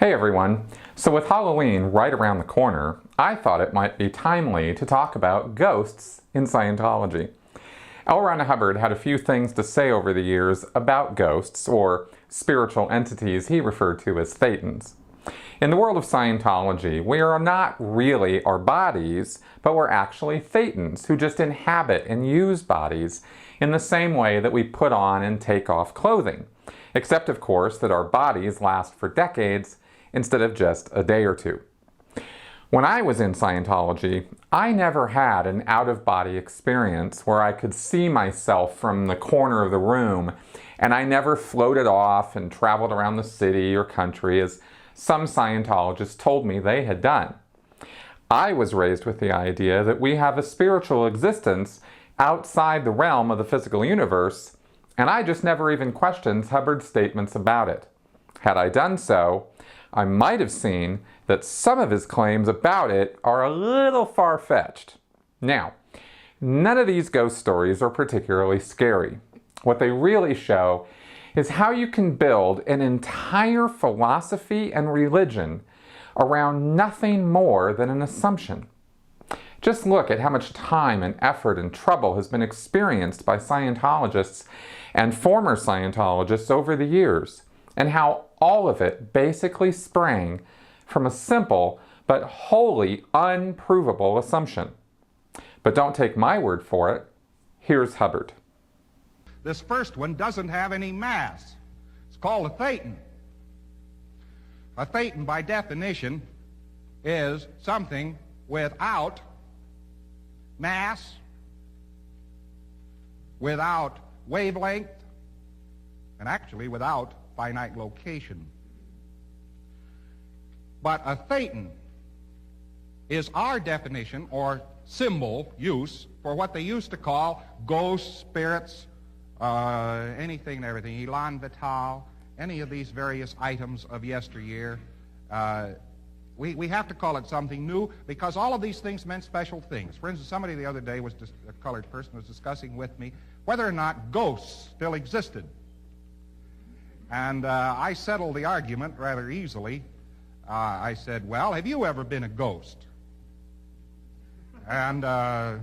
Hey everyone. So with Halloween right around the corner, I thought it might be timely to talk about ghosts in Scientology. L. Ron Hubbard had a few things to say over the years about ghosts, or spiritual entities he referred to as thetans. In the world of Scientology, we are not really our bodies, but we're actually thetans who just inhabit and use bodies in the same way that we put on and take off clothing. Except, of course, that our bodies last for decades instead of just a day or two. When I was in Scientology, I never had an out-of-body experience where I could see myself from the corner of the room, and I never floated off and traveled around the city or country as some Scientologists told me they had done. I was raised with the idea that we have a spiritual existence outside the realm of the physical universe, and I just never even questioned Hubbard's statements about it. Had I done so, I might have seen that some of his claims about it are a little far-fetched. Now, none of these ghost stories are particularly scary. What they really show is how you can build an entire philosophy and religion around nothing more than an assumption. Just look at how much time and effort and trouble has been experienced by Scientologists and former Scientologists over the years, and how all of it basically sprang from a simple but wholly unprovable assumption. But don't take my word for it. Here's Hubbard. This first one doesn't have any mass. It's called a thetan. A thetan, by definition, is something without mass, without wavelength, and actually without finite location. But a thetan is our definition or symbol use for what they used to call ghosts, spirits, anything and everything, elan vital, any of these various items of yesteryear. We have to call it something new because all of these things meant special things. For instance, somebody the other day, a colored person, was discussing with me whether or not ghosts still existed. And I settled the argument rather easily. I said, well, have you ever been a ghost? And I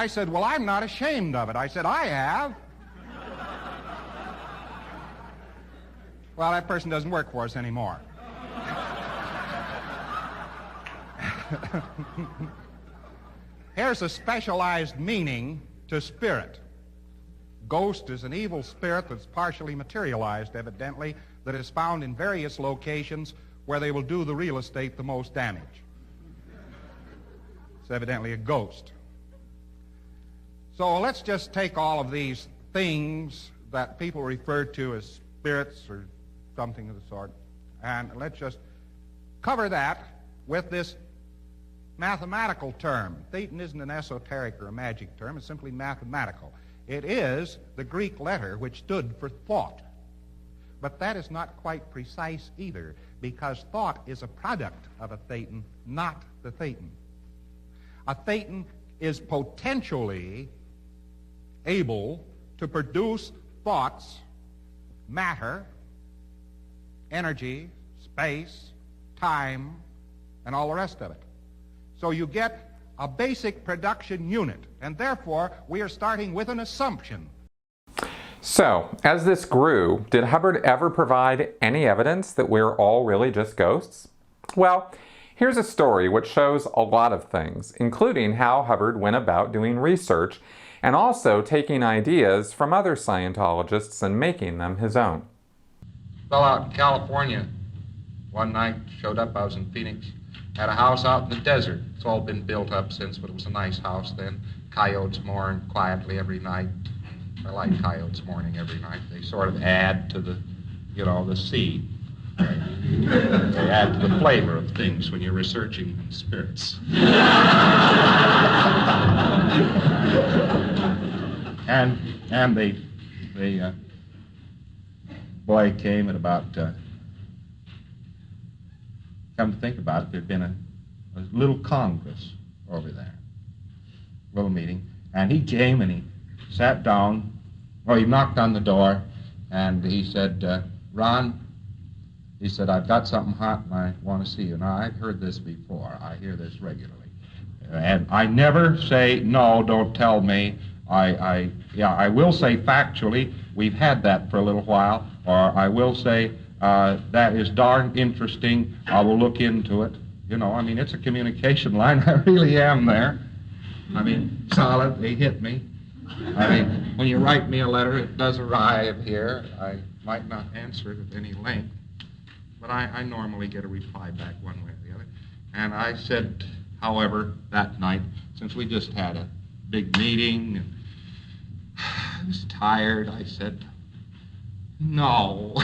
said, well, I'm not ashamed of it. I said, I have. Well, that person doesn't work for us anymore. Here's a specialized meaning to spirit. Ghost is an evil spirit that's partially materialized, evidently, that is found in various locations where they will do the real estate the most damage. It's evidently a ghost. So let's just take all of these things that people refer to as spirits or something of the sort, and let's just cover that with this mathematical term. Thetan isn't an esoteric or a magic term. It's simply mathematical. It is the Greek letter which stood for thought. But that is not quite precise either, because thought is a product of a thetan, not the thetan. A thetan is potentially able to produce thoughts, matter, energy, space, time, and all the rest of it. So you get a basic production unit, and therefore we are starting with an assumption. So, as this grew, did Hubbard ever provide any evidence that we're all really just ghosts? Well, here's a story which shows a lot of things, including how Hubbard went about doing research and also taking ideas from other Scientologists and making them his own. Fell out in California one night, showed up, I was in Phoenix, had a house out in the desert. It's all been built up since, but it was a nice house then. Coyotes mourn quietly every night. I like coyotes mourning every night. They sort of add to the, the sea. They add to the flavor of things when you're researching spirits. And the boy came at about, come to think about it, there'd been a little congress over there little meeting, and he came and he sat down, or he knocked on the door, and he said, Ron, he said, I've got something hot and I want to see you. Now, I've heard this before. I hear this regularly. And I never say, no, don't tell me. I will say factually, we've had that for a little while, or I will say, that is darn interesting, I will look into it. You know, I mean, it's a communication line. I really am there. I mean, solid, they hit me. I mean, when you write me a letter, it does arrive here. I might not answer it at any length, but I normally get a reply back one way or the other. And I said, however, that night, since we just had a big meeting, and I was tired, I said, no.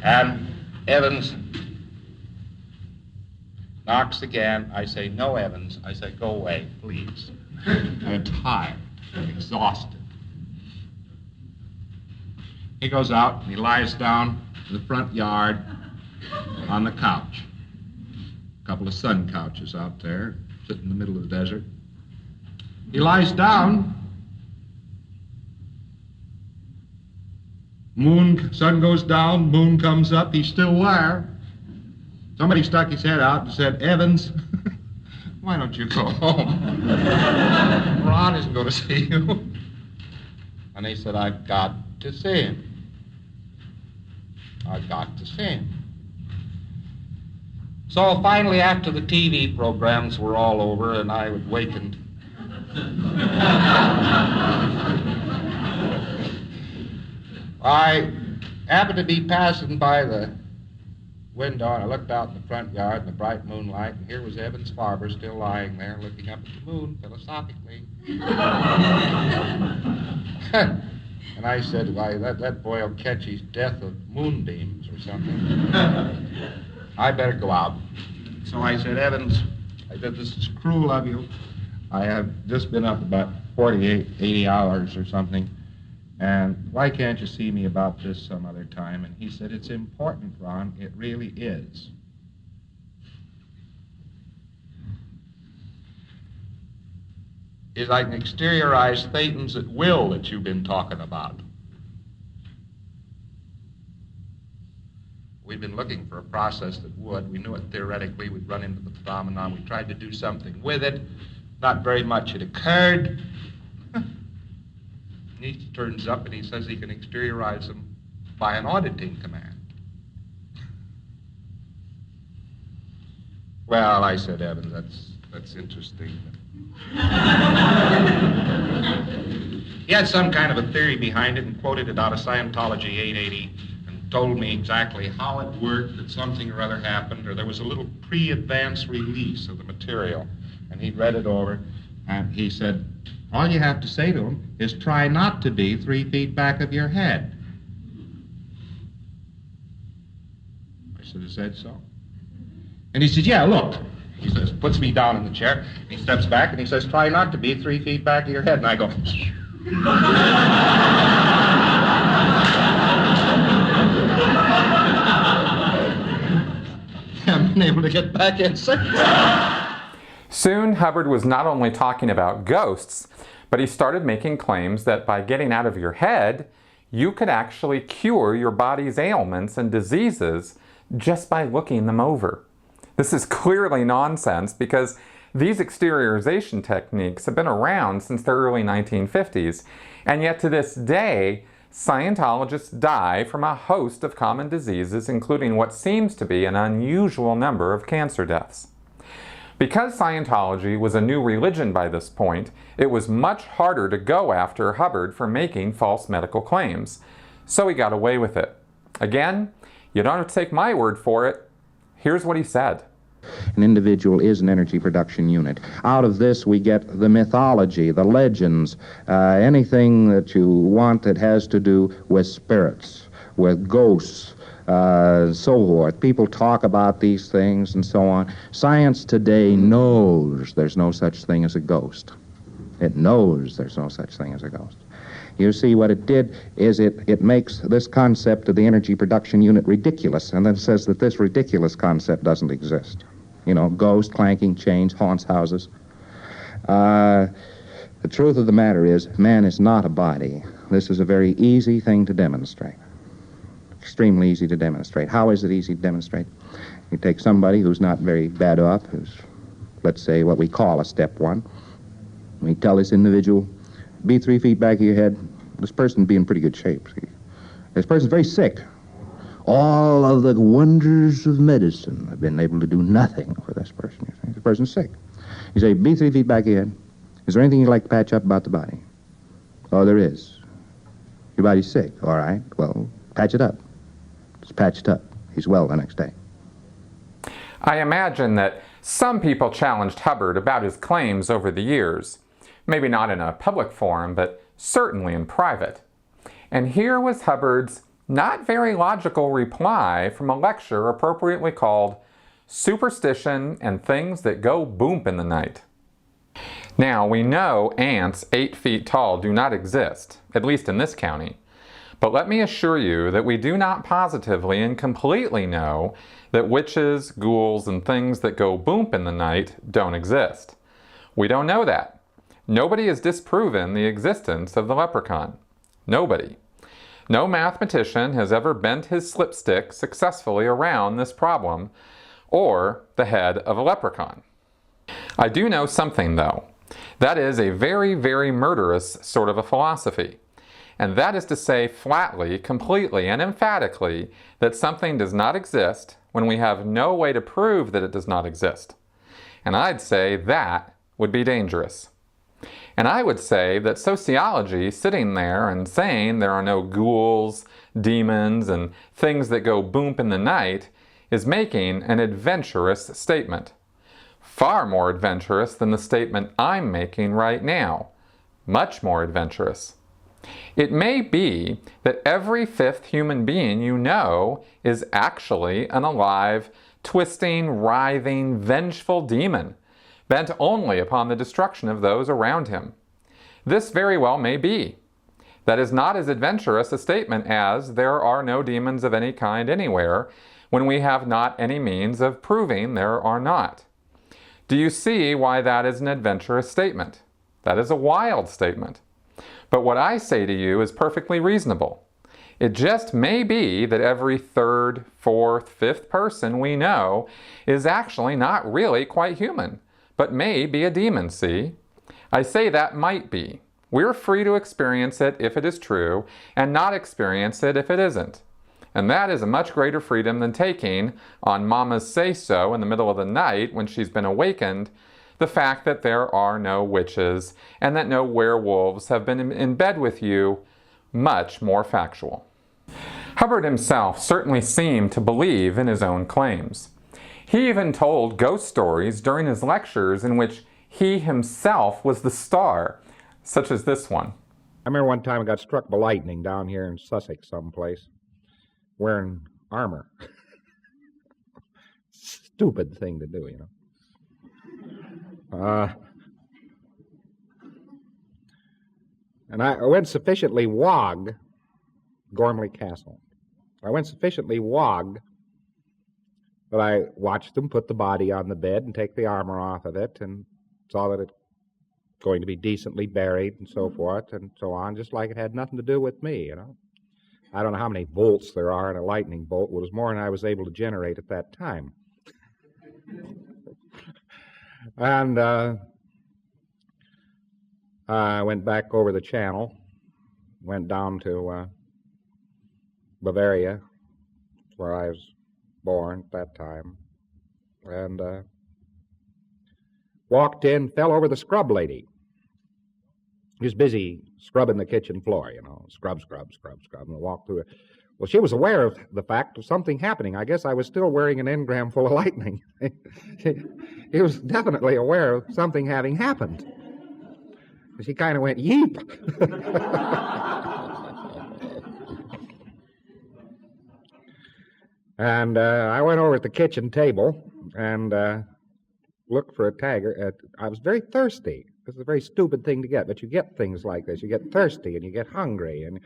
And Evans knocks again. I say, no, Evans. I say, go away, please. I'm tired, exhausted. He goes out and he lies down in the front yard on the couch. A couple of sun couches out there, sitting in the middle of the desert. He lies down. Sun goes down, moon comes up, he's still there. Somebody stuck his head out and said, Evans, why don't you go home? Ron isn't going to see you. And he said, I've got to see him. I've got to see him. So finally, after the TV programs were all over and I awakened, I happened to be passing by the window, and I looked out in the front yard in the bright moonlight, and here was Evans Farber still lying there looking up at the moon philosophically. And I said, why, that boy will catch his death of moonbeams or something. I better go out. So I said, Evans, I said, this is cruel of you. I have just been up about 48, 80 hours or something. And why can't you see me about this some other time? And he said, it's important, Ron. It really is. It's like an exteriorized thetans at will that you've been talking about. We've been looking for a process that would. We knew it theoretically. We'd run into the phenomenon. We tried to do something with it. Not very much had occurred. He turns up and he says he can exteriorize them by an auditing command. Well, I said, Evans, that's interesting. He had some kind of a theory behind it and quoted it out of Scientology 880 and told me exactly how it worked, that something or other happened, or there was a little pre-advance release of the material. And he read it over and he said, all you have to say to him is try not to be 3 feet back of your head. I should have said so. And he said, yeah, look. He says, puts me down in the chair. He steps back and he says, try not to be 3 feet back of your head. And I go, I haven't been able to get back in since. Soon, Hubbard was not only talking about ghosts, but he started making claims that by getting out of your head, you could actually cure your body's ailments and diseases just by looking them over. This is clearly nonsense because these exteriorization techniques have been around since the early 1950s, and yet to this day, Scientologists die from a host of common diseases, including what seems to be an unusual number of cancer deaths. Because Scientology was a new religion by this point, it was much harder to go after Hubbard for making false medical claims, so he got away with it. Again, you don't have to take my word for it. Here's what he said. An individual is an energy production unit. Out of this we get the mythology, the legends, anything that you want that has to do with spirits, with ghosts, so forth. People talk about these things and so on. Science today knows there's no such thing as a ghost. It knows there's no such thing as a ghost. You see, what it did is it makes this concept of the energy production unit ridiculous, and then says that this ridiculous concept doesn't exist. Ghosts, clanking chains, haunts houses. The truth of the matter is, man is not a body. This is a very easy thing to demonstrate. Extremely easy to demonstrate. How is it easy to demonstrate? You take somebody who's not very bad off, who's, let's say, what we call a step one. We tell this individual, be 3 feet back of your head. This person be in pretty good shape. See? This person's very sick. All of the wonders of medicine have been able to do nothing for this person. You see? The person's sick. You say, be 3 feet back of your head. Is there anything you'd like to patch up about the body? Oh, there is. Your body's sick. All right, well, patch it up. It's patched up. He's well the next day. I imagine that some people challenged Hubbard about his claims over the years. Maybe not in a public forum, but certainly in private. And here was Hubbard's not very logical reply from a lecture appropriately called Superstition and Things That Go Boomp in the Night. Now, we know ants 8 feet tall do not exist, at least in this county. But let me assure you that we do not positively and completely know that witches, ghouls, and things that go boomp in the night don't exist. We don't know that. Nobody has disproven the existence of the leprechaun. Nobody. No mathematician has ever bent his slipstick successfully around this problem, or the head of a leprechaun. I do know something, though. That is a very, very murderous sort of a philosophy. And that is to say flatly, completely, and emphatically that something does not exist when we have no way to prove that it does not exist. And I'd say that would be dangerous. And I would say that sociology sitting there and saying there are no ghouls, demons, and things that go boomp in the night is making an adventurous statement. Far more adventurous than the statement I'm making right now. Much more adventurous. It may be that every 5th human being you know is actually an alive, twisting, writhing, vengeful demon, bent only upon the destruction of those around him. This very well may be. That is not as adventurous a statement as there are no demons of any kind anywhere when we have not any means of proving there are not. Do you see why that is an adventurous statement? That is a wild statement. But what I say to you is perfectly reasonable. It just may be that every 3rd, 4th, 5th person we know is actually not really quite human, but may be a demon, see? I say that might be. We're free to experience it if it is true, and not experience it if it isn't. And that is a much greater freedom than taking, on Mama's say-so in the middle of the night when she's been awakened, the fact that there are no witches and that no werewolves have been in bed with you, much more factual. Hubbard himself certainly seemed to believe in his own claims. He even told ghost stories during his lectures in which he himself was the star, such as this one. I remember one time I got struck by lightning down here in Sussex someplace, wearing armor. Stupid thing to do, you know. And I went sufficiently wog, Gormley Castle. I went sufficiently wog that I watched them put the body on the bed and take the armor off of it and saw that it's going to be decently buried and so forth and so on, just like it had nothing to do with me, you know. I don't know how many volts there are in a lightning bolt. It was more than I was able to generate at that time. And I went back over the channel, went down to Bavaria, where I was born at that time, and walked in, fell over the scrub lady. He was busy scrubbing the kitchen floor, you know, scrub, and I walked through it. Well, she was aware of the fact of something happening. I guess I was still wearing an engram full of lightning. He was definitely aware of something having happened. She kind of went, yeep. And I went over at the kitchen table and looked for a tagger. I was very thirsty. This is a very stupid thing to get, but you get things like this. You get thirsty and you get hungry and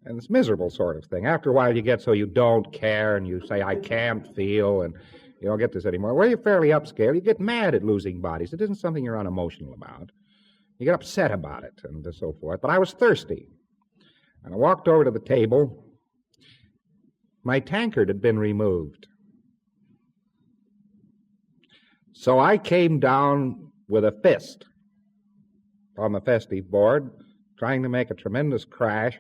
it's miserable sort of thing. After a while you get so you don't care and you say, I can't feel, and You don't get this anymore. Where you're fairly upscale, you get mad at losing bodies. It isn't something you're unemotional about. You get upset about it and so forth. But I was thirsty. And I walked over to the table. My tankard had been removed. So I came down with a fist on the festive board, trying to make a tremendous crash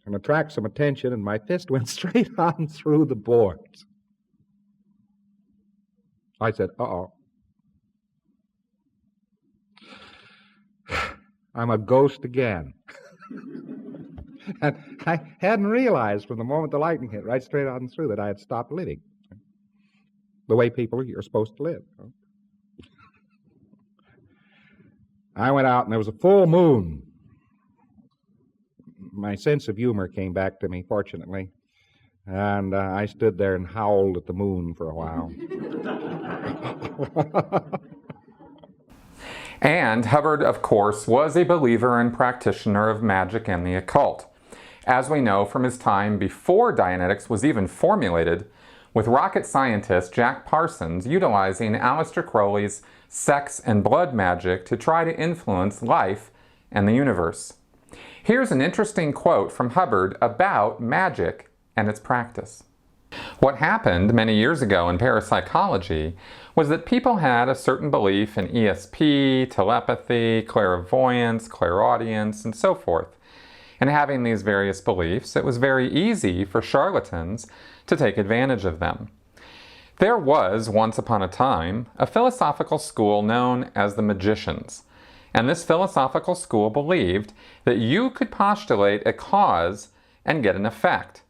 and attract some attention, and my fist went straight on through the boards. I said, uh-oh. I'm a ghost again. And I hadn't realized from the moment the lightning hit right straight on through that I had stopped living. The way people are supposed to live. I went out and there was a full moon. My sense of humor came back to me, fortunately. And I stood there and howled at the moon for a while. And Hubbard, of course, was a believer and practitioner of magic and the occult, as we know from his time before Dianetics was even formulated, with rocket scientist Jack Parsons utilizing Aleister Crowley's sex and blood magic to try to influence life and the universe. Here's an interesting quote from Hubbard about magic and its practice. What happened many years ago in parapsychology was that people had a certain belief in ESP, telepathy, clairvoyance, clairaudience, and so forth. And having these various beliefs, it was very easy for charlatans to take advantage of them. There was, once upon a time, a philosophical school known as the Magicians. And this philosophical school believed that you could postulate a cause and get an effect.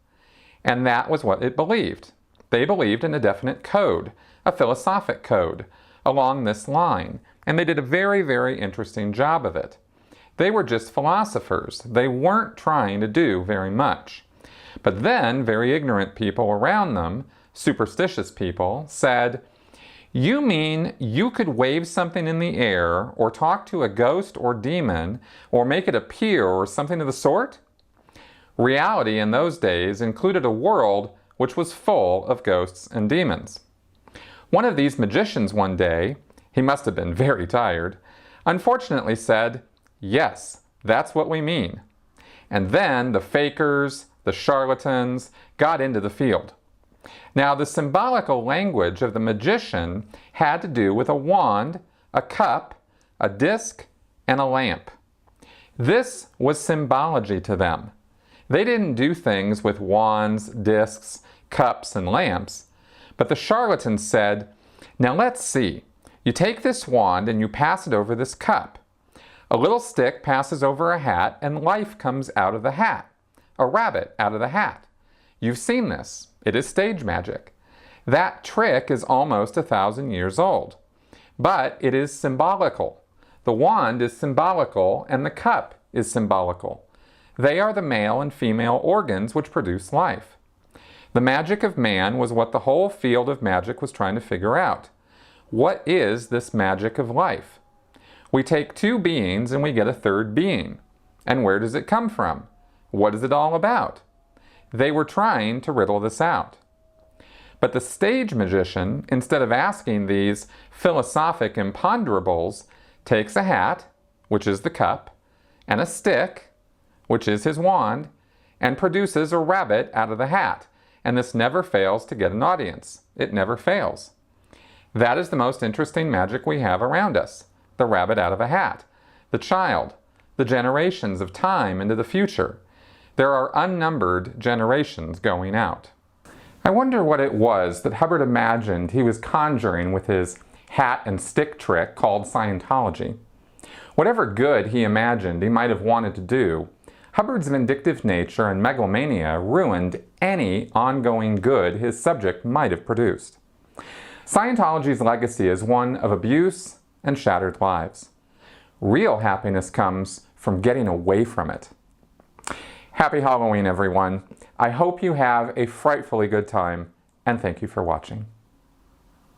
And that was what it believed. They believed in a definite code, a philosophic code, along this line. And they did a very, very interesting job of it. They were just philosophers. They weren't trying to do very much. But then, very ignorant people around them, superstitious people, said, "You mean you could wave something in the air, or talk to a ghost or demon, or make it appear, or something of the sort?" Reality in those days included a world which was full of ghosts and demons. One of these magicians one day, he must have been very tired, unfortunately said, "Yes, that's what we mean." And then the fakers, the charlatans, got into the field. Now, the symbolical language of the magician had to do with a wand, a cup, a disc, and a lamp. This was symbology to them. They didn't do things with wands, discs, cups, and lamps. But the charlatans said, "Now let's see. You take this wand and you pass it over this cup. A little stick passes over a hat and life comes out of the hat. A rabbit out of the hat. You've seen this. It is stage magic. That trick is almost 1,000 years old. But it is symbolical. The wand is symbolical and the cup is symbolical. They are the male and female organs which produce life. The magic of man was what the whole field of magic was trying to figure out. What is this magic of life? We take two beings and we get a third being. And where does it come from? What is it all about?" They were trying to riddle this out. But the stage magician, instead of asking these philosophic imponderables, takes a hat, which is the cup, and a stick, which is his wand, and produces a rabbit out of the hat. And this never fails to get an audience. It never fails. That is the most interesting magic we have around us. The rabbit out of a hat. The child. The generations of time into the future. There are unnumbered generations going out. I wonder what it was that Hubbard imagined he was conjuring with his hat and stick trick called Scientology. Whatever good he imagined he might have wanted to do, Hubbard's vindictive nature and megalomania ruined any ongoing good his subject might have produced. Scientology's legacy is one of abuse and shattered lives. Real happiness comes from getting away from it. Happy Halloween, everyone. I hope you have a frightfully good time, and thank you for watching.